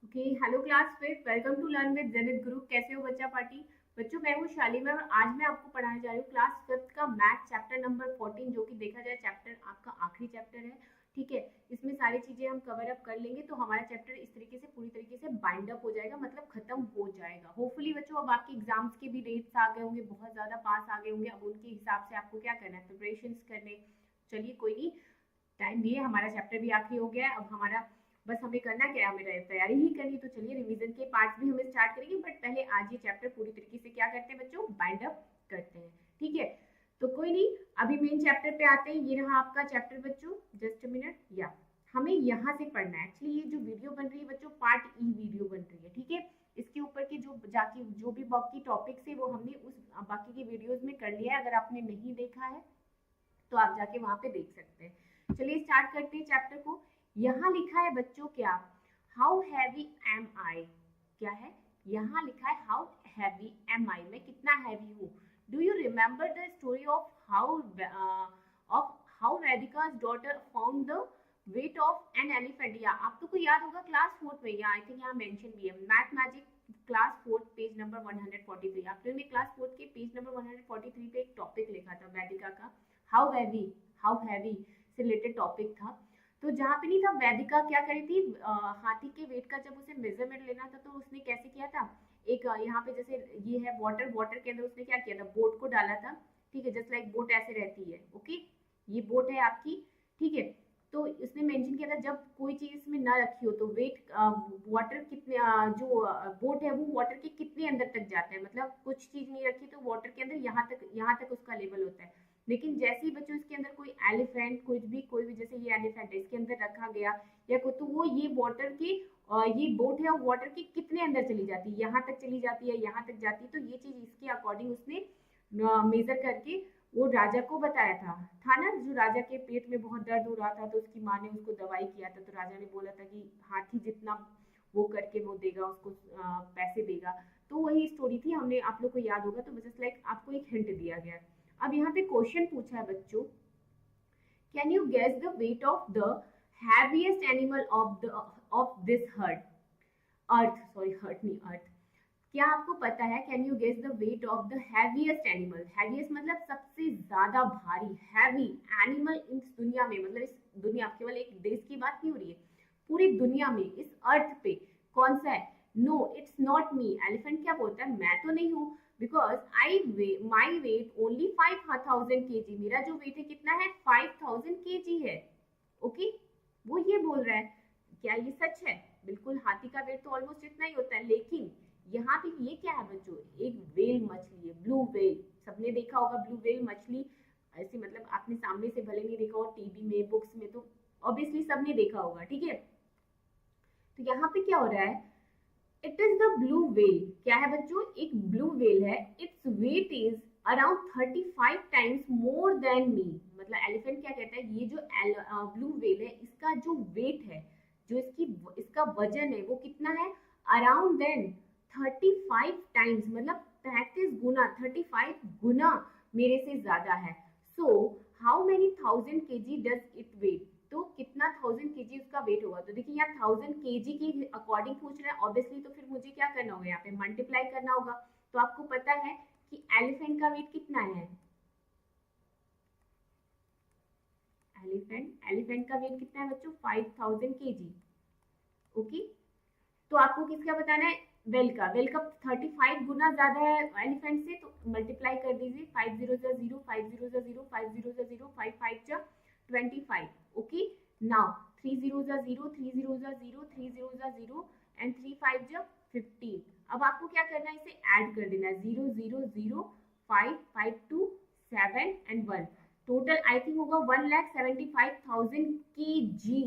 Okay, hello class फिर welcome to learn with Zenith group. कैसे हो बच्चा पार्टी? बच्चों, मैं हूँ शालीमा और आज मैं आपको पढ़ाने जा रही हूँ क्लास फिफ्थ का मैथ चैप्टर नंबर 14, जो कि देखा जाए चैप्टर आपका आखिरी चैप्टर है। ठीक है, इसमें सारी चीजें हम कवर अप कर लेंगे तो हमारा चैप्टर इस तरीके से पूरी तरीके से बाइंड अप हो जाएगा, मतलब खत्म हो जाएगा। होपफुली बच्चों अब आपके एग्जाम्स के भी डेट्स आ गए होंगे, बहुत ज्यादा पास आ गए होंगे। अब उनके हिसाब से आपको क्या करना है, प्रिपरेशन करने। चलिए कोई नहीं, टाइम दिए, हमारा चैप्टर भी आखिरी हो गया है। अब हमारा बस हमें करना क्या है, हमें तैयारी ही करनी। तो चलिए रिवीजन के पार्ट्स भी हमें स्टार्ट करेंगे, बट पहले आज ये चैप्टर पूरी तरीके से क्या करते हैं बच्चों, बाइंड अप करते हैं। ठीक है, तो कोई नहीं, अभी मेन चैप्टर पे आते हैं। ये रहा आपका चैप्टर बच्चों, जस्ट मिनट। या हमें यहाँ से पढ़ना है। एक्चुअली ये जो वीडियो बन रही है बच्चों, पार्ट ई वीडियो बन रही है। ठीक है, इसके ऊपर के जो भी बाकी टॉपिक्स है वो हमने उस बाकी की वीडियोज में कर लिया है। अगर आपने नहीं देखा है तो आप जाके वहां पे देख सकते हैं। चलिए स्टार्ट करते हैं चैप्टर को। यहाँ लिखा है बच्चों क्या, हाउ हैवी एम आई। क्या है, यहाँ लिखा है हाउ हैवी एम आई, मैं कितना हैवी हूँ। Do you remember the story of how Vedika's daughter found the weight of an elephant. या आप तो को याद होगा क्लास फोर्थ में, या आई थिंक यहाँ मेंशन भी है, math magic class fourth page number 143। आप लोगों ने क्लास फोर्थ के पेज नंबर 143 पे एक टॉपिक लिखा था वैदिका का, हाउ हैवी से रिलेटेड टॉपिक था। तो जहाँ पे नहीं था, वैदिका क्या करी थी, हाथी के वेट का जब उसे मेजरमेंट लेना था तो उसने कैसे किया था, एक यहाँ पे जैसे ये है वाटर के अंदर उसने क्या किया था, बोट को डाला था। ठीक है, जस्ट लाइक बोट ऐसे रहती है। ओके, ये बोट है आपकी। ठीक है, तो उसने मेंशन किया था जब कोई चीज इसमें ना रखी हो तो वेट वाटर कितने जो बोट है वो वाटर के कितने अंदर तक जाता है, मतलब कुछ चीज नहीं रखी तो वाटर के अंदर यहाँ तक उसका लेवल होता है। लेकिन जैसे ही बच्चों इसके अंदर कोई एलिफेंट कोई भी जैसे ये एलिफेंट है इसके अंदर रखा गया या कोई, तो वो ये वाटर की ये बोट है वाटर के कितने अंदर चली जाती है, यहाँ तक चली जाती है, यहाँ तक जाती है। तो ये चीज इसके अकॉर्डिंग उसने मेजर करके वो राजा को बताया था ना, जो राजा के पेट में बहुत दर्द हो रहा था तो उसकी माँ ने उसको दवाई किया था, तो राजा ने बोला था कि हाथी जितना वो करके वो देगा उसको पैसे देगा। तो वही स्टोरी थी, हमने आप लोग को याद होगा, तो जस्ट लाइक आपको एक हिंट दिया गया। अब यहाँ पे क्वेश्चन पूछा है बच्चों, can you guess the weight of the heaviest animal of this hurt earth, sorry hurt नहीं अर्थ। क्या आपको पता है, can you guess the weight of the heaviest animal. Heaviest मतलब सबसे ज्यादा भारी, हैवी एनिमल इस दुनिया में, मतलब इस दुनिया, केवल एक देश की बात नहीं हो रही है, पूरी दुनिया में इस अर्थ पे कौन सा है। No it's not me. Elephant क्या बोलता है, मैं तो नहीं हूँ, because my weight only 5000 kg। मेरा जो वेट है कितना है, 5000 kg है। ओके, वो ये बोल रहा है। क्या ये सच है? बिल्कुल, हाथी का वेट तो ऑलमोस्ट इतना ही होता है। लेकिन यहाँ पे ये क्या है बच्चों, एक वेल मछली है, ब्लू वेल। सबने देखा होगा ब्लू वेल मछली, ऐसे मतलब आपने सामने से भले नहीं देखा हो, टीवी में बुक्स में तो ऑब्वियसली सबने देखा होगा। ठीक है, तो यहाँ पे क्या हो रहा है, it is the blue whale. क्या है बच्चों, एक ब्लू वेल है। Its weight is around 35 times more than me. मतलब एलिफेंट क्या कहता है, ये जो ब्लू वेल है इसका जो वेट है, जो इसका वजन है वो कितना है, अराउंड देन 35 टाइम्स, मतलब 35 गुना, 35 गुना मेरे से ज्यादा है। So how many thousand kg does it weigh. तो कितना 1000 kg उसका वेट होगा। तो देखिए यहाँ 1000 kg के अकॉर्डिंग पूछ रहा है, ऑब्वियसली तो फिर मुझे क्या करना होगा, यहाँ पे मल्टीप्लाई करना होगा। तो आपको पता है कि एलिफेंट का वेट कितना है, एलिफेंट का वेट कितना है बच्चों, 5000 kg। ओके, तो आपको किसका बताना है, वेल का 35 गुना ज्यादा है एलिफेंट से, तो मल्टीप्लाई कर दीजिए। 5 जीरो जा जीरो, 5 जीरो जा जीरो, 5 जीरो जा जीरो, 5 5 जा 25। ओके, नाउ 3 जीरो जा जीरो, 3 जीरो जा जीरो, 3 जीरो जा जीरो एंड 3 5 जा 15। अब आपको क्या करना है, इसे ऐड कर देना है, 0 0 0 5 5 2 7 एंड 1। टोटल आई थिंक होगा 1,75,000 kg।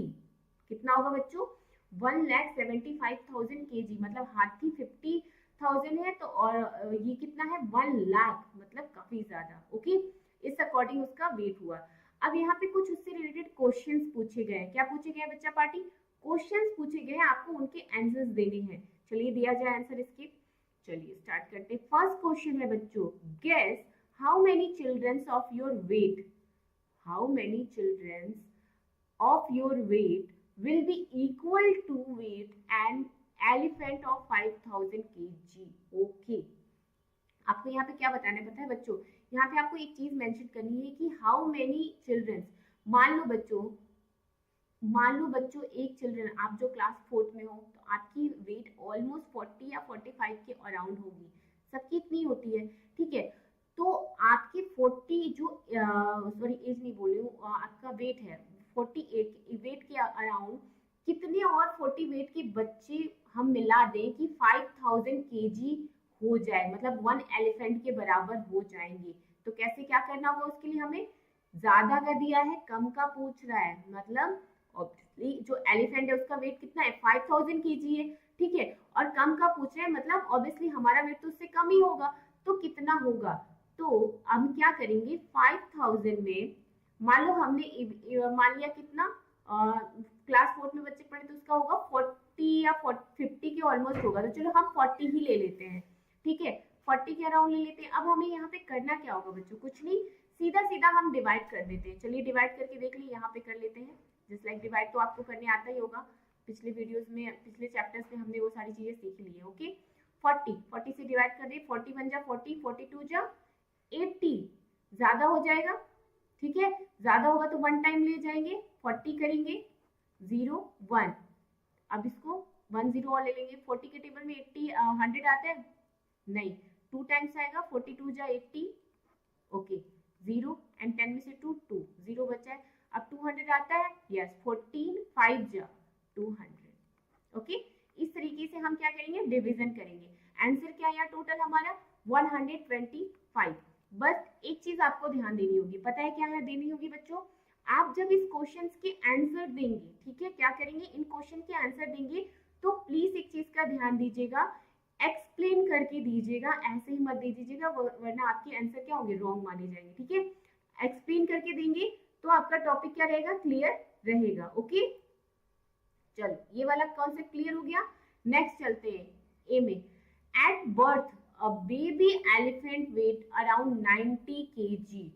कितना होगा बच्चों, 1,75,000 kg। मतलब हाथी 50,000 है तो और ये कितना है, 1,00,000, मतलब काफी ज्यादा। ओके, इस अकॉर्डिंग उसका वेट हुआ। अब यहाँ पे कुछ उससे रिलेटेड क्वेश्चंस पूछे गए हैं। क्या पूछे गए हैं बच्चा पार्टी, क्वेश्चंस पूछे गए हैं, आपको उनके आंसर्स देने हैं। चलिए दिया जाए आंसर इसके। चलिए स्टार्ट करते हैं। फर्स्ट क्वेश्चन है बच्चों, guess how many childrens of your weight, how many childrens of your weight will be equal to weight and elephant of 5000 kg। Okay, आपको यहाँ पे क्या बताना है पता है बच्चों, यहाँ पे आपको एक चीज मेंशन करनी है कि हाउ मेनी चिल्ड्रंस, मान लो बच्चों एक चिल्ड्रन, आप जो क्लास 4th में हो तो आपकी वेट ऑलमोस्ट 40 या 45 के अराउंड होगी, सबकी इतनी होती है, ठीक है। तो आपकी 40 जो सॉरी एज नहीं बोल रही हूँ, आपका वेट है 48 वेट के अराउंड, कितने और 40 वेट के बच्चे हम मिला दें कि 5000 kg हो जाए, मतलब 1 एलिफेंट के बराबर हो जाएंगे। तो कैसे क्या करना होगा उसके लिए, हमें ज्यादा का दिया है, कम का पूछ रहा है, मतलब ऑब्वियसली जो एलिफेंट है उसका वेट कितना है 5000 kg है, ठीक है, और कम का पूछ रहे हैं, मतलब ऑब्वियसली हमारा वेट तो उससे कम ही होगा, तो कितना होगा। तो हम क्या करेंगे 5000 में, मान लो हमने मान लिया कितना, क्लास 4 में बच्चे पढ़े तो उसका होगा 40 या 50 के ऑलमोस्ट होगा, तो चलो हम 40 ही ले लेते हैं, ठीक है, 40 के अराउंड ले लेते हैं। अब हमें यहाँ पे करना क्या होगा बच्चों, कुछ नहीं, सीधा सीधा हम डिवाइड कर देते हैं। चलिए डिवाइड करके देख लीजिए, यहाँ पे कर लेते हैं। जस्ट लाइक डिवाइड तो आपको करने आता ही होगा, पिछले वीडियोस में, पिछले चैप्टर्स में हमने वो सारी चीजें सीख ली है। ओके, 40 से डिवाइड कर दे, 40 1 जा 40, 42 जा 80, ज्यादा हो जाएगा, ठीक है, ज्यादा होगा तो 1 टाइम ले जाएंगे, 40 करेंगे 0 1, अब इसको 1 0 और ले लेंगे। 40 के टेबल में 80 100 आता है नहीं, 2 टाइम्स आएगा, 42 जा 80, ओके 0 एंड 10 में से 2 2 0 बचा है। अब 200 आता है, यस 14 5 जा 200। ओके, इस तरीके से हम क्या करेंगे, डिवीजन करेंगे। आंसर क्या है टोटल हमारा 125। बस एक चीज आपको ध्यान देनी होगी, पता है क्या है देनी होगी बच्चों, आप जब इस क्वेश्चन के आंसर देंगे, ठीक है, क्या करेंगे, इन क्वेश्चन के आंसर देंगे तो प्लीज एक चीज का ध्यान दीजिएगा, एक्सप्लेन करके दीजिएगा, ऐसे ही मत दे दीजिएगा, वरना आपके आंसर क्या होंगे, रॉन्ग माने जाएंगे, ठीक है। एक्सप्लेन करके देंगे तो आपका टॉपिक क्या रहेगा, क्लियर रहेगा। ओके, चलो ये वाला कॉन्सेप्ट क्लियर हो गया। नेक्स्ट चलते हैं ए में। At birth a baby elephant weight around 90 kg।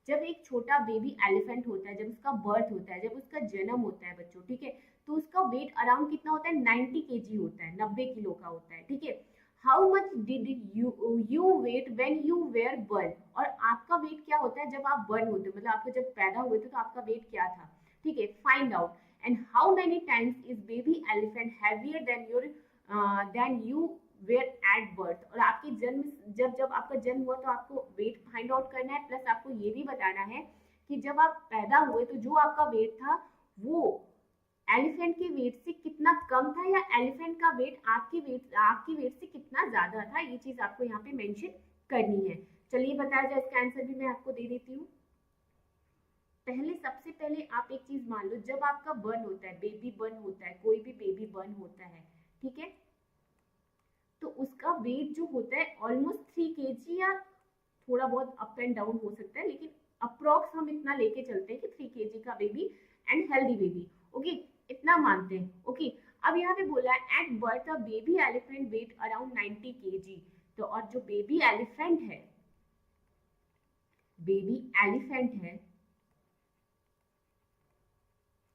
जब एक छोटा बेबी एलिफेंट होता है, जब उसका बर्थ होता है, जब उसका जन्म होता है बच्चों, ठीक है, तो उसका वेट अराउंड कितना होता है, 90 kg होता है, 90 किलो का होता है, ठीक है। How much did you weight when you were born, और आपका वेट क्या होता है जब आप बर्न होते हो, मतलब आपको जब पैदा हुए थे तो आपका वेट क्या था, ठीक है, find out. And how many times is baby elephant heavier than your than you were at birth, और आपके जन्म, जब आपका जन्म हुआ तो आपको वेट फाइंड आउट करना है, प्लस आपको ये भी बताना है कि जब आप पैदा हुए तो जो आपका वेट था वो एलिफेंट के वेट से कितना कम था, या एलिफेंट का वेट आपके वेट से कितना ज्यादा था, ये चीज आपको यहाँ पे मेंशन करनी है। चलिए बताया जाए, इसका आंसर भी मैं आपको दे देती हूँ। सबसे पहले आप एक चीज मान लो, जब आपका बर्न होता है, बेबी बर्न होता है, कोई भी बेबी बर्न होता है, ठीक है, तो उसका वेट जो होता है ऑलमोस्ट 3 kg, या थोड़ा बहुत अप एंड डाउन हो सकता है, लेकिन अप्रोक्स हम इतना लेके चलते हैं कि 3 kg का baby and healthy baby, okay, इतना मानते हैं। ओके, अब यहाँ पे बोला है at birth a baby elephant weight around 90 kg, तो और जो बेबी एलिफेंट है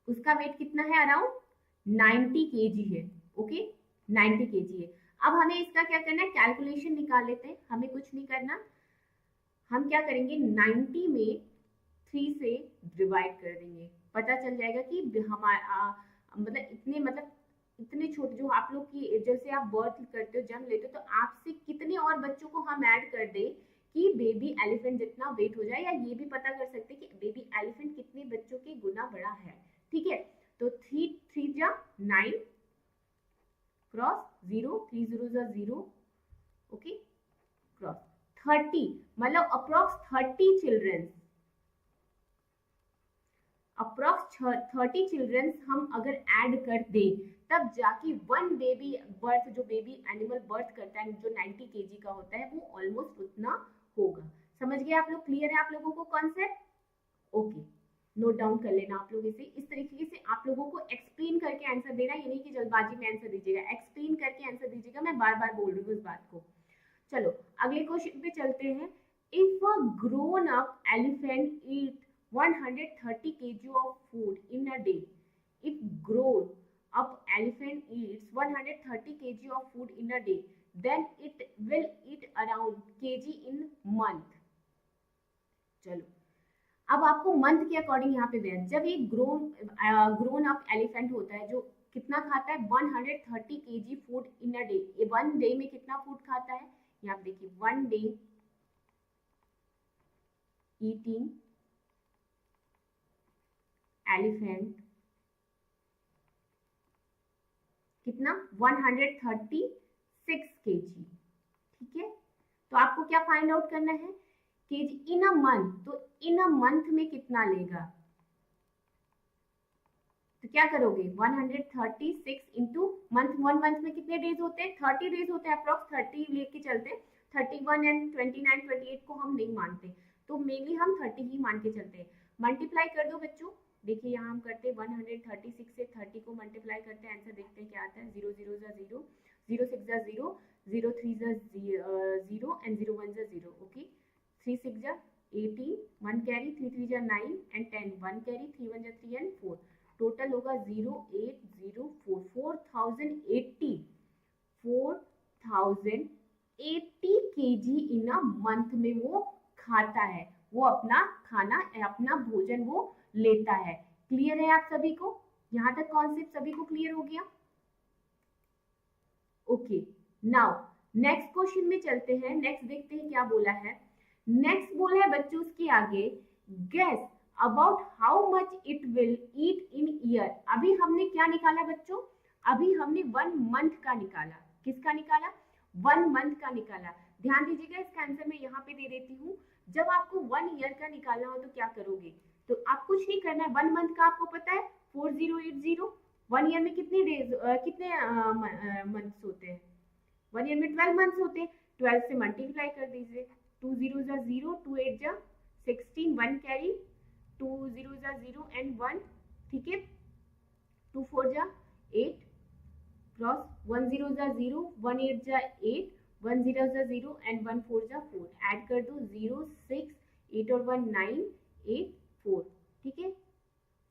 उसका वेट कितना है, अराउंड 90 kg है, ओके 90 kg है। अब हमें इसका क्या करना है, कैलकुलेशन निकाल लेते हैं, हमें कुछ नहीं करना, हम क्या करेंगे 90 में 3 से डिवाइड कर देंगे, पता चल जाएगा कि हमारा मतलब इतने छोटे, जो आप लोग की जैसे आप बर्थ करते हो, जन्म लेते हो, तो आपसे कितने और बच्चों को हम ऐड कर दें कि बेबी एलिफेंट जितना वेट हो जाए, या ये भी पता कर सकते हैं कि बेबी एलिफेंट कितने बच्चों के गुना बड़ा है, ठीक है। तो 3 3 जा 9 क्रॉस 0, 3 0 जा 0, ओके, क्रॉस 30, मतलब अप्रॉक्स 30 चिल्ड्रंस, अप्रॉक्स 30 चिल्ड्रंस हम अगर ऐड कर दें, तब जाके 1 बेबी बर्थ, जो बेबी एनिमल बर्थ करता है, जो 90 kg का होता है, वो ऑलमोस्ट उतना होगा। समझ गए आप लोग, क्लियर है आप लोगों को कॉन्सेप्ट? ओके, नोट डाउन कर लेना आप लोग इसे, इस तरीके से आप लोगों को एक्सप्लेन करके आंसर देना, ये नहीं कि जल्दबाजी में आंसर दीजिएगा, एक्सप्लेन करके आंसर दीजिएगा, मैं बार बार बोल रही हूँ इस बात को। चलो अगले क्वेश्चन पे चलते हैं। If a grown up elephant eat 130 kg of food in a day, if grown up elephant eats 130 kg of food in a day, then it will eat around kg in month. चलो अब आपको month के according यहाँ पे दिया, जब एक grown up elephant होता है जो कितना खाता है 130 kg food in a day, one day में कितना फूड खाता है, यहाँ पे देखिए वन डे ईटिंग एलिफेंट कितना 136 kg। ठीक है, तो आपको क्या फाइंड आउट करना है केजी इन अ मंथ, तो इन अ मंथ में कितना लेगा, तो क्या करोगे 136 इंटू मंथ, वन मंथ में कितने डेज होते हैं 30 डेज होते हैं, अप्रोक्स 30 लेके चलते हैं, 31 एंड 29 28 को हम नहीं मानते, तो मेनली हम 30 ही मान के चलते हैं। मल्टीप्लाई कर दो बच्चों, देखिए यहाँ हम करते हैं 136 से 30 को मल्टीप्लाई करते हैं, आंसर देखते हैं क्या आता है, 0 0 जा 0, 0 6 जा 0, 0 3 जा 0 एंड 0 1 जा 0। ओके, 3 6 जा 18, 1 कैरी, 3 3 जा 9 एंड 10, 1 कैरी, 3 1 जा 3 एंड 4, टोटल होगा 0804, 4080 kg इन अ मंथ में वो खाता है, वो अपना खाना अपना भोजन वो लेता है। क्लियर है आप सभी को, यहाँ तक कॉन्सेप्ट सभी को क्लियर हो गया। ओके, नाउ नेक्स्ट क्वेश्चन में चलते हैं, नेक्स्ट देखते हैं क्या बोला है। नेक्स्ट बोला है बच्चों उसके आगे, guess about how much it will eat in year. अभी हमने क्या निकाला बच्चों, अभी हमने 1 मंथ का निकाला, किसका निकाला 1 मंथ का निकाला। ध्यान दीजिएगा, इसका आंसर मैं यहाँ पे दे देती हूँ। जब आपको 1 ईयर का निकालना हो तो क्या करोगे, तो आप कुछ नहीं करना है, 1 मंथ का आपको पता है 4080, 1 ईयर में कितने डेज कितने मंथ्स होते हैं, 1 ईयर में 12 मंथ्स होते हैं, 12 से मल्टीप्लाई कर दीजिए, 2 0 जा 0, 2 8 जा 16, 1 कैरी, 2 0 जा 0 एंड 1, ठीक है, 2 4 जा 8 क्रॉस, 1 0 जा 0, 1 8 जा 8, 1 0 जा 0 एंड 1 4 जा 4, ऐड कर दो 0 6 8 और 1 9 8 4, ठीक है,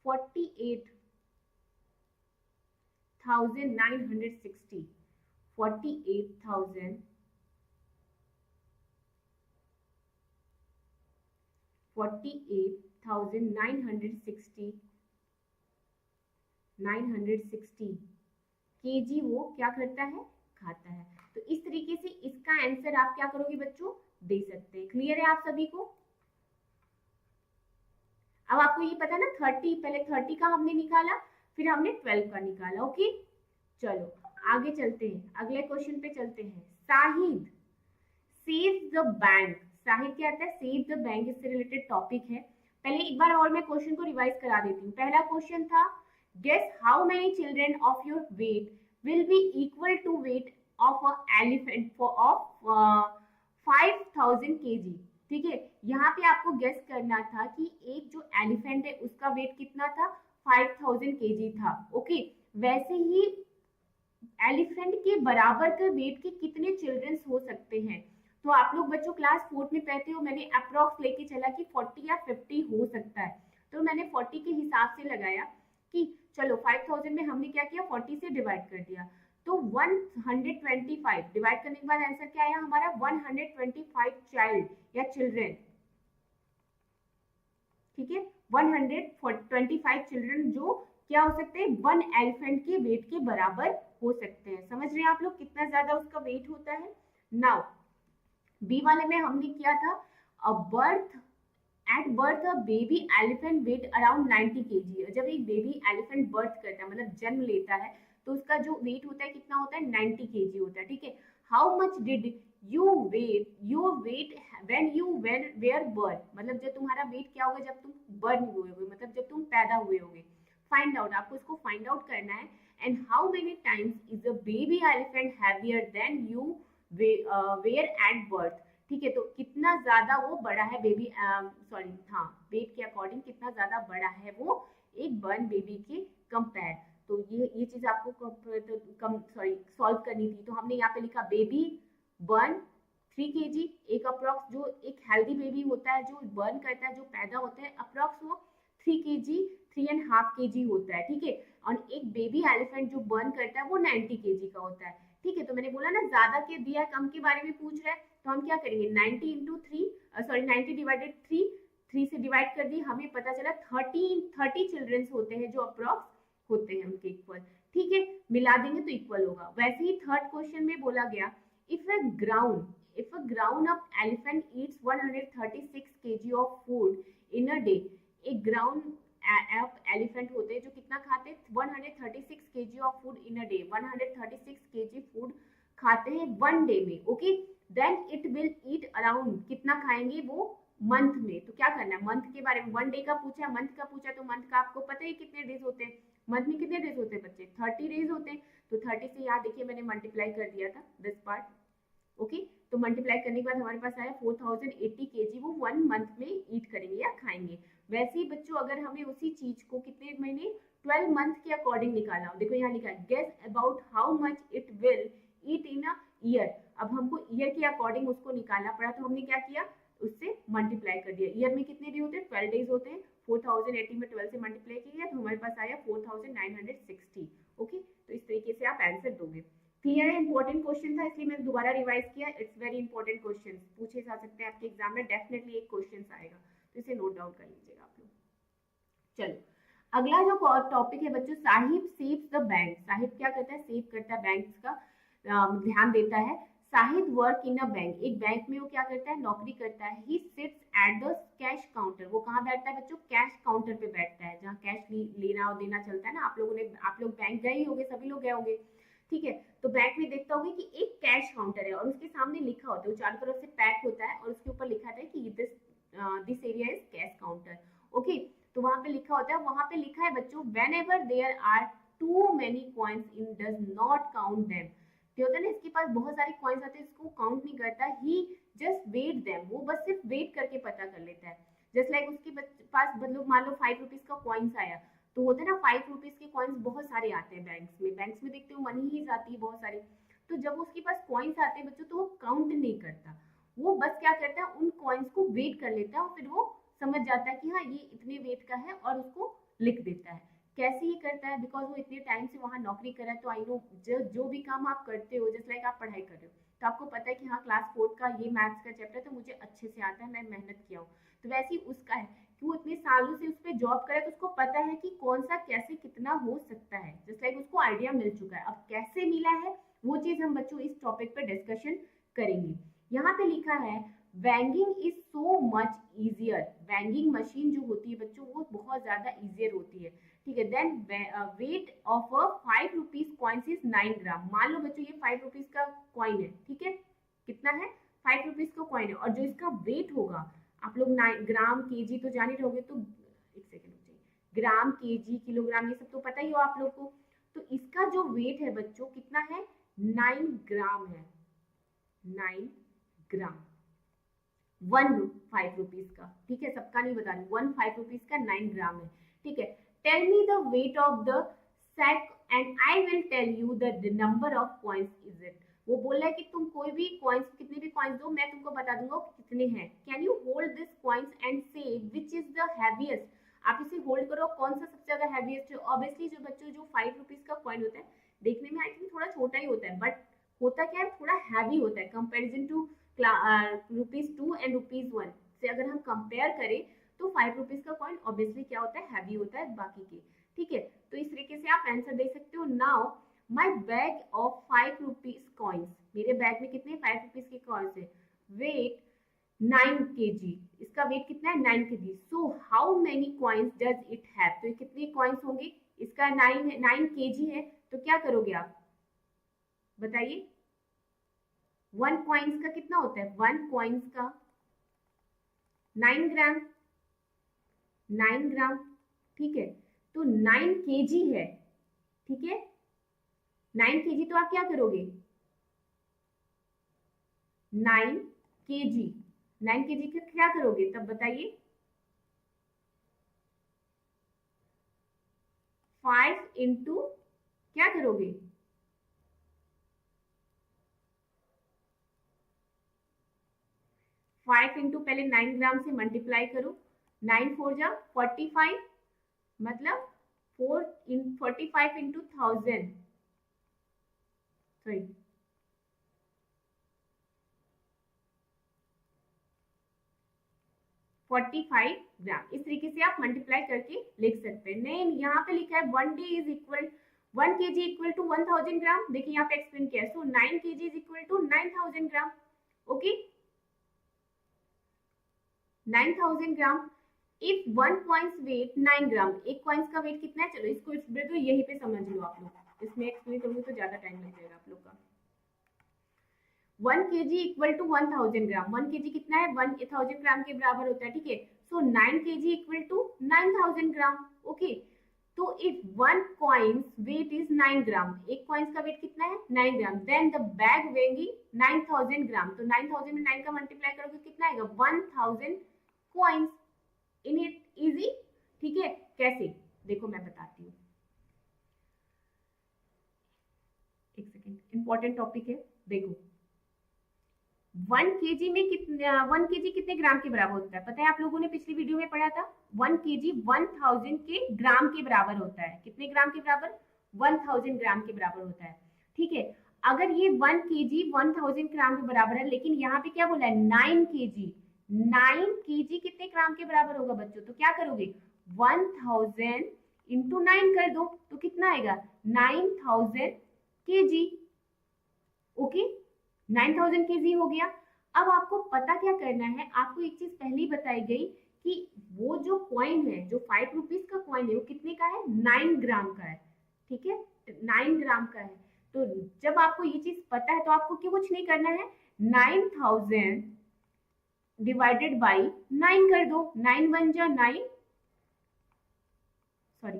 48,960, 48,960 kg वो क्या करता है, खाता है। तो इस तरीके से इसका आंसर आप क्या करोगे बच्चों, दे सकते हैं। क्लियर है आप सभी को। अब आपको ये पता ना 30, पहले 30 का हमने निकाला, फिर हमने 12 का निकाला। ओके, चलो आगे चलते हैं, अगले क्वेश्चन पे चलते हैं। Shahid save the bank, Shahid क्या आता है, सेव द बैंक, इससे रिलेटेड टॉपिक है। पहले एक बार और मैं क्वेश्चन को रिवाइज करा देती हूँ। पहला क्वेश्चन था, guess how many children of your weight will be equal to weight of a elephant of 5000 kg। ठीक है, यहाँ पे आपको गेस करना था कि एक जो एलिफेंट है उसका वेट कितना था, 5000 kg था। ओके, वैसे ही एलिफेंट के बराबर के वेट के कितने चिल्ड्रंस हो सकते हैं। तो आप लोग बच्चों क्लास 4 में पढ़ते हो, मैंने अप्रॉक्स लेके चला कि 40 या 50 हो सकता है, तो मैंने 40 के हिसाब से लगाया कि चलो 5000 में हमने क्या किया 40 से डिवाइड कर दिया, तो 125 डिवाइड करने के बाद आंसर क्या आया हमारा 125 चाइल्ड या चिल्ड्रन। ठीक है, 125 चिल्ड्रन जो क्या हो सकते हैं, 1 एलिफेंट के वेट के बराबर हो सकते हैं। समझ रहे हैं आप लोग कितना ज्यादा उसका वेट होता है। नाउ बी वाले में हमने किया था at birth a baby elephant weight around 90 kg। जब एक बेबी एलिफेंट बर्थ करता है मतलब जन्म लेता है तो उसका जो वेट होता है कितना होता है 90 kg होता है। ठीक है, how much did your weight when you were born, मतलब जब तुम्हारा वेट क्या होगा जब तुम बर्न हुए होगे, मतलब जब तुम पैदा हुए होगे। फाइंड आउट, आपको इसको फाइंड आउट करना है। And how many times is a baby elephant heavier than you were at birth. ठीक है, तो कितना ज्यादा वो बड़ा है बेबी, सॉरी हाँ, वेट के अकॉर्डिंग कितना ज्यादा बड़ा है वो एक बर्न बेबी के कंपेयर। तो ये चीज आपको सॉल्व करनी थी। तो हमने यहाँ पे लिखा बेबी बर्न 3 kg, एक अप्रॉक्स जो एक हेल्दी बेबी होता है जो बर्न करता है जो पैदा होता है अप्रॉक्स वो 3 kg 3.5 kg होता है, ठीक है। और एक बेबी एलिफेंट जो बर्न करता है वो 90 kg का होता है, ठीक है। तो मैंने बोला ना ज्यादा के दिया कम के बारे में पूछ रहा है, तो हम क्या करेंगे 90 इंटू 3 सॉरी 90 डिवाइडेड 3, 3 से डिवाइड कर दी, हमें पता चला 30 चिल्ड्रंस होते हैं जो अप्रॉक्स होते हैं उनके इक्वल, ठीक है। मिला देंगे तो इक्वल होगा। वैसे ही थर्ड क्वेश्चन में बोला गया if a grown up elephant eats 136 kg of food in a day, एक ground up elephant होते हैं जो कितना खाते हैं 136 kg of food in a day, 136 kg food खाते हैं वन डे में, okay. Then it will eat around, कितना खाएंगे वो मंथ में। तो क्या करना है, मंथ के बारे में, वन डे का पूछा मंथ का पूछा, तो मंथ का आपको पता ही कितने डेज होते हैं, मंथ में कितने डेज होते हैं बच्चे 30 डेज होते हैं। तो 30 से यहाँ देखिए मैंने मल्टीप्लाई कर दिया था दिस पार्ट, ओके। तो मल्टीप्लाई करने के बाद हमारे पास आया 4080 kg वो वन मंथ में ईट करेंगे या खाएंगे। वैसे ही बच्चों अगर हमें उसी चीज को कितने महीने 12 मंथ के अकॉर्डिंग निकालना हो, देखो यहाँ लिखा है guess about how much it will eat in a year. अब हमको ईयर के अकॉर्डिंग उसको निकालना पड़ा, तो हमने क्या किया उससे मल्टीप्लाई कर दिया। ईयर में कितने डे होते हैं 12 डेज होते हैं, 4080 में 12 से मल्टीप्लाई किया तो हमारे पास आया 4960, ओके। तो इस तरीके से आप आंसर दोगे। क्लियर है, इंपॉर्टेंट क्वेश्चन था इसलिए मैंने दोबारा रिवाइज किया। इट्स वेरी इंपॉर्टेंट क्वेश्चन, पूछे जा सकते हैं आपके एग्जाम में, डेफिनेटली एक क्वेश्चन आएगा, तो इसे नोट डाउन कर लीजिएगा आप लोग। चलो अगला जो टॉपिक है बच्चों, Sahib saves the bank. Sahib क्या करता है, सेव करता है, बैंक का ध्यान देता है। Sahib work in a bank, एक बैंक में वो क्या करता है नौकरी करता है। He sits at the cash counter, वो कहाँ बैठता है बच्चों कैश काउंटर पे बैठता है, जहाँ कैश लेना और देना चलता है ना। आप लोग बैंक गए ही होंगे, सभी लोग गए होंगे, ठीक है। तो बैंक में देखता होगा कि एक कैश काउंटर है और उसके सामने लिखा होता है, वो चारों तरफ से पैक होता है और उसके ऊपर लिखा था कि this area is cash counter, okay. तो वहां पे लिखा होता है, वहां पे लिखा है बच्चों whenever there are too many coins in does not count them. क्या होता है ना, इसके पास बहुत सारे कॉइन्स आते हैं, इसको काउंट नहीं करता, ही जस्ट वेट देम, वो बस सिर्फ वेट करके पता कर लेता है। जस्ट लाइक उसके पास मतलब मान लो 5 रुपीज का कॉइन्स आया, तो होते हैं ना 5 रुपीज के कॉइन्स बहुत सारे आते हैं बैंक्स में देखते हो मनी ही जाती है बहुत सारी। तो जब उसके पास कॉइन्स आते हैं बच्चों तो वो काउंट नहीं करता, वो बस क्या करता है उन कॉइन्स को वेट कर लेता है और फिर वो समझ जाता है कि हाँ ये इतने वेट का है और उसको लिख देता है। कैसे ये करता है, बिकॉज वो इतने टाइम से वहां नौकरी कर रहा है, तो आई नो जो भी काम आप करते हो जस्ट लाइक आप पढ़ाई कर रहे हो तो आपको पता है कि हाँ क्लास 4 का ये मैथ्स का चैप्टर तो मुझे अच्छे से आता है, मैं मेहनत किया हूँ। तो वैसे ही उसका है कि वो इतने सालों से उस पर जॉब करे तो उसको पता है कि कौन सा कैसे कितना हो सकता है, जस्ट लाइक उसको आइडिया मिल चुका है। अब कैसे मिला है वो चीज हम बच्चों इस टॉपिक पर डिस्कशन करेंगे। यहाँ पे लिखा है weighing is so much easier, weighing machine जो होती है बच्चों वो बहुत ज्यादा इजियर होती है, ठीक है। Then weight of a 5 rupees coins is 9 gram. मान लो बच्चों ये 5 रुपीज का कॉइन है, ठीक है, कितना है 5 रुपीज का कॉइन है, और जो इसका वेट होगा आप लोग ग्राम केजी तो जान ही रहोगे, तो एक सेकेंड ग्राम केजी किलोग्राम ये सब तो पता ही हो आप लोग को। तो इसका जो वेट है बच्चों कितना है 9 ग्राम है, 9 ग्राम 5 रुपीज का, ठीक है, सबका नहीं बता रही, 5 रुपीज का 9 ग्राम है, ठीक है। Tell me the weight of the sack and I will tell you the number of coins is it. वो बोल रहा है कि तुम कोई भी कॉइन्स कितने भी कॉइन्स दो मैं तुमको बता दूंगा कितने हैं। Can you hold this coins and से विच इज द हैवीएस्ट। आप इसे होल्ड करो कौन सा सबसे ज्यादा हैवीएस्ट है। ऑब्वियसली जो बच्चों जो 5 रुपीज का कॉइन होता है देखने में आई थिंक थोड़ा छोटा ही होता है, बट होता क्या है थोड़ा हैवी होता है कंपेरिजन टू ₹2 एंड ₹1 से अगर हम कंपेयर करें तो 5 रुपीज का कॉइन ऑब्वियसली क्या होता है हैवी होता है बाकी के, ठीक है। तो इस तरीके से आप आंसर दे सकते हो। Now my bag of 5 rupees coins, मेरे बैग में कितने 5 रुपीज के कॉइन्स है, वेट 9 kg, इसका वेट कितना है 9 kg। So how many coins does it have, तो कितने कॉइन्स होंगे, इसका 9 kg है, तो क्या करोगे आप बताइए। 1 कॉइन्स का कितना होता है, 1 कॉइन्स का 9 ग्राम, 9 ग्राम, ठीक है। तो 9 kg है, ठीक है, 9 kg तो आप क्या करोगे 9 kg, 9 kg का क्या करोगे तब बताइए 5 इंटू क्या करोगे 5 इंटू पहले 9 ग्राम से मल्टीप्लाई करो, 9 4 जा 45, मतलब 45 इंटू 1000, सॉरी 45 ग्राम। इस तरीके से आप मल्टीप्लाई करके लिख सकते हैं। नहीं, यहाँ पे लिखा है 1 day is equal 1 kg equal to 1000 gram. देखिए यहाँ पे एक्सप्लेन किया है, so 9 kg is equal to 9000 gram. Okay, 9000 gram. If 1 coins weight 9 gram, एक कॉइंस का वेट कितना है, चलो इसको तो यहीं पे समझ लो आप लोग, इसमें एक्सप्लेन करूंगी तो ज्यादा टाइम लग जाएगा आप लोग का। 1 kg equal to 1000 gram, 1 kg कितना है, 1000 ग्राम के बराबर होता है, ठीक है। So 9 kg equal to 9000 gram. Okay, तो if 1 coins weight is 9 gram, एक कॉइंस का वेट कितना है 9 gram, then the bag weighing 9000 gram, तो 9000 में 9 का मल्टीप्लाई करोगे कितना आएगा 1000 कॉइंस। इन इट इजी, ठीक है। कैसे, देखो मैं बताती हूँ, एक सेकेंड, इंपॉर्टेंट टॉपिक है। देखो 1 kg में कितने 1 kg कितने ग्राम के बराबर होता है, पता है आप लोगों ने पिछली वीडियो में पढ़ा था, 1 kg 1000 के ग्राम के बराबर होता है। कितने ग्राम के बराबर, 1000 ग्राम के बराबर होता है, ठीक है। अगर ये 1 kg 1000 ग्राम के बराबर है, लेकिन यहाँ पे क्या बोला है 9 kg, 9 kg कितने ग्राम के बराबर होगा बच्चों, तो क्या करोगे 1000 इंटू 9 कर दो, तो कितना आएगा 9000 kg। ओके, 9000 केजी हो गया। अब आपको पता क्या करना है, आपको एक चीज पहले ही बताई गई कि वो जो कॉइन है, जो 5 रुपीज का कॉइन है, वो कितने का है 9 ग्राम का है, ठीक है, 9 ग्राम का है। तो जब आपको ये चीज पता है तो आपको क्यों कुछ नहीं करना है, 9000 डिवाइडेड बाई 9 कर दो, 9 वन जा 9, सॉरी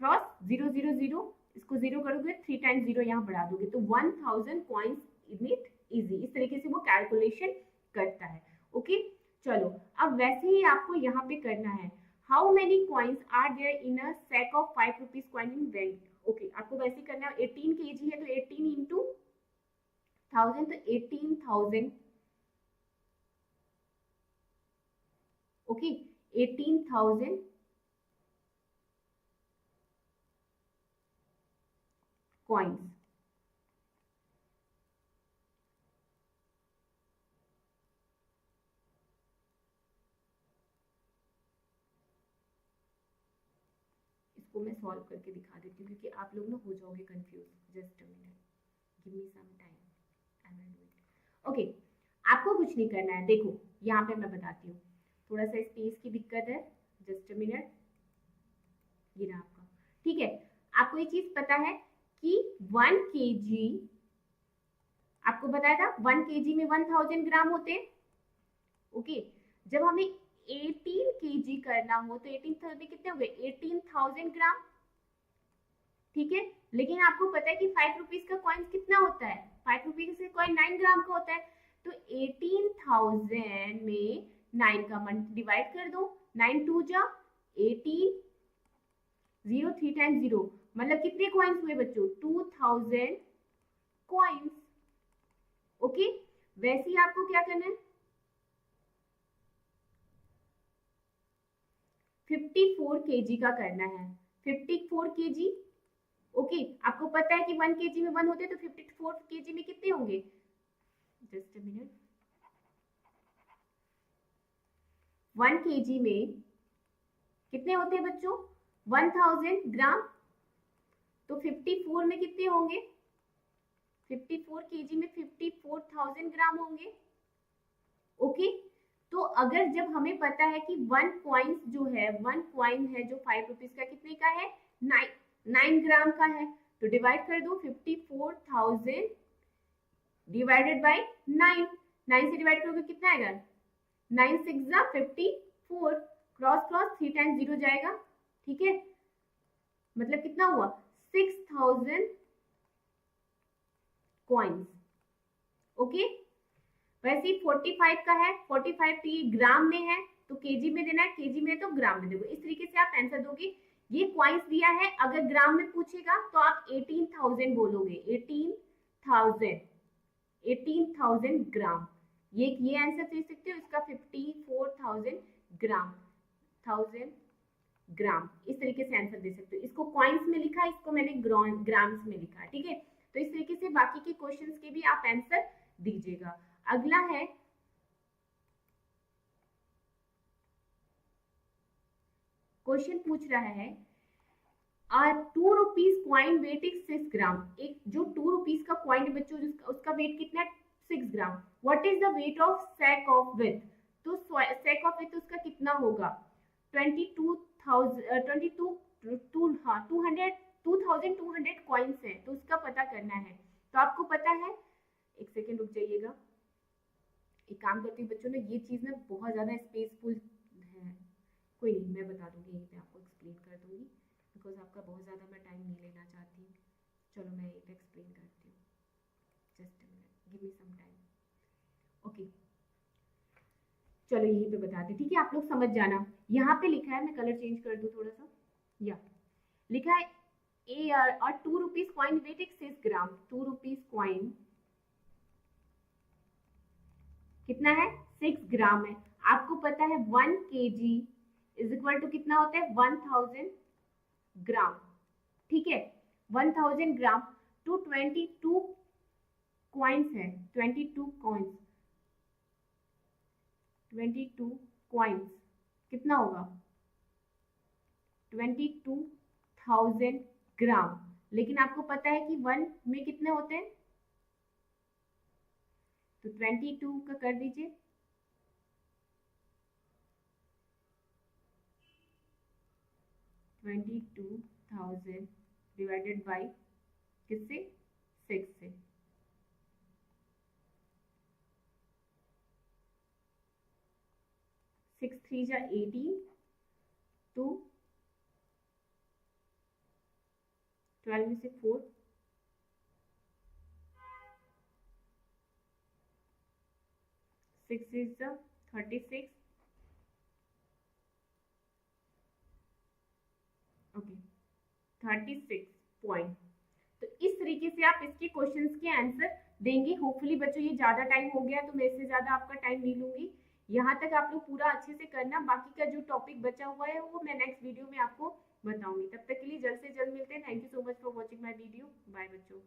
क्रॉस 0 0 0, इसको 0 करोगे 3 टाइम्स 0 यहाँ बढ़ा दोगे, तो 1000 कॉइन्स इन इट इजी। इस तरीके से वो कैलकुलेशन करता है। ओके, चलो अब वैसे ही आपको यहाँ पे करना है, how many coins are there in a sack of 5 rupees coin in bank. Okay, आपको वैसे करना है, 18 kg है तो 18 इंटू 1000, तो 18000, ओके 18000 कॉइन्स। इसको मैं सॉल्व करके दिखा देती हूँ, क्योंकि आप लोग ना हो जाओगे confuse. Just a minute, give me some time, I will do it. Okay, आपको कुछ नहीं करना है, देखो यहाँ पे मैं बताती हूँ, थोड़ा सा स्पेस की दिक्कत है, जस्ट अ मिनट, ये रहा आपका, ठीक है। आपको ये चीज पता है कि 1 kg, आपको बताया था 1 kg में 1000 ग्राम होते हैं। ओके, जब हमें 18 kg करना हो तो 18 में कितने हो गए 18000 ग्राम, ठीक है। लेकिन आपको पता है कि 5 रुपीज का कॉइन कितना होता है, 5 रुपीज का कॉइन 9 ग्राम का होता है, तो 18000 में 9 का डिवाइड कर दो, 9 2 जा 18, 0 3 टाइम्स 0, मतलब कितने कॉइन्स हुए बच्चों 2000 कॉइन्स। ओके, वैसे ही आपको क्या करना है 54 kg का करना है, 54 kg। ओके, आपको पता है कि 1 kg में 1 होते हैं, तो 54 kg में कितने होंगे, जस्ट अ मिनट, 1 kg में कितने होते हैं बच्चों 1000 ग्राम, तो 54 में कितने होंगे 54 kg में 54000 ग्राम होंगे। ओके, तो अगर जब हमें पता है कि 1 कॉइन जो है 1 कॉइन है जो 5 रुपीज का कितने का है 9 ग्राम का है, तो डिवाइड कर दो 54000 डिवाइडेड बाय 9, 9 से डिवाइड करोगे कितना आएगा 9 6 जा 54, क्रॉस क्रॉस 3 टाइम्स 0 जाएगा, ठीक है, मतलब कितना हुआ 6000 कॉइन्स। ओके, वैसे 45 का है, 45 टी ग्राम में है तो केजी में देना है, केजी में है तो ग्राम में दोगे। इस तरीके से आप आंसर दोगे। ये कॉइन्स दिया है, अगर ग्राम में पूछेगा तो आप 18000 बोलोगे, 18000 ग्राम, ये आंसर दे सकते हो। इसका 54000 ग्राम, 1000 ग्राम। इस तरीके से आंसर दे सकते हो। इसको कॉइन्स में लिखा है, इसको मैंने ग्राम्स में लिखा है, ठीक है। तो इस तरीके से बाकी के क्वेश्चंस के भी आप आंसर दीजिएगा। अगला है क्वेश्चन पूछ रहा है 2 रुपीज कॉइन वेट इज 6 ग्राम। एक जो 2 रुपीज का कॉइन है बच्चों, उसका वेट कितना है? 6 ग्राम। What is the weight of sack of wheat? तो सैक ऑफ विथ उसका कितना होगा? 2200 कॉइन्स है, तो उसका पता करना है। तो आपको पता है, एक सेकेंड रुक जाइएगा। एक काम करती हूँ बच्चों, ने ये चीज ना बहुत ज्यादा स्पेसफुल है, कोई नहीं, मैं बता दूंगी, यहीं पे आपको एक्सप्लेन कर दूंगी, बिकॉज आपका बहुत ज़्यादा मैं टाइम नहीं लेना चाहती। चलो मैं यहीं पे एक्सप्लेन करती हूँ, just a minute, give me some time. Okay, चलो यहीं पे बता दें, ठीक है, आप लोग समझ जाना। यहाँ पे लिखा है, मैं कलर चेंज कर दूँ थोड़ा सा, या लिखा है ए और 2 रुपीज कॉइन वेट एक 6 ग्राम। 2 रुपीज कॉइन कितना है? 6 ग्राम है। आपको पता है 1 kg इज इक्वल टू कितना होता है? 1000 ग्राम, ठीक है। 1000 ग्राम टू 22 कॉइन्स है, 22 कॉइन्स, 22 कॉइन्स कितना होगा? 22,000 ग्राम। लेकिन आपको पता है कि 1 में कितने होते हैं? तो 22 का कर दीजिए, 22,000 डिवाइडेड बाई किससे? 6 से। 6 3 जा 18, तो 12 में से 4, 6 is 36, ओके 36 पॉइंट। तो इस तरीके से आप इसके क्वेश्चंस के आंसर देंगे। होपफुली बच्चों ये ज्यादा टाइम हो गया, तो मैं इससे ज्यादा आपका टाइम नहीं लूंगी। यहाँ तक आप लोग पूरा अच्छे से करना, बाकी का जो टॉपिक बचा हुआ है वो मैं नेक्स्ट वीडियो में आपको बताऊंगी। तब तक के लिए जल्द से जल्द मिलते हैं। Thank you so much for watching my video. Bye बच्चों।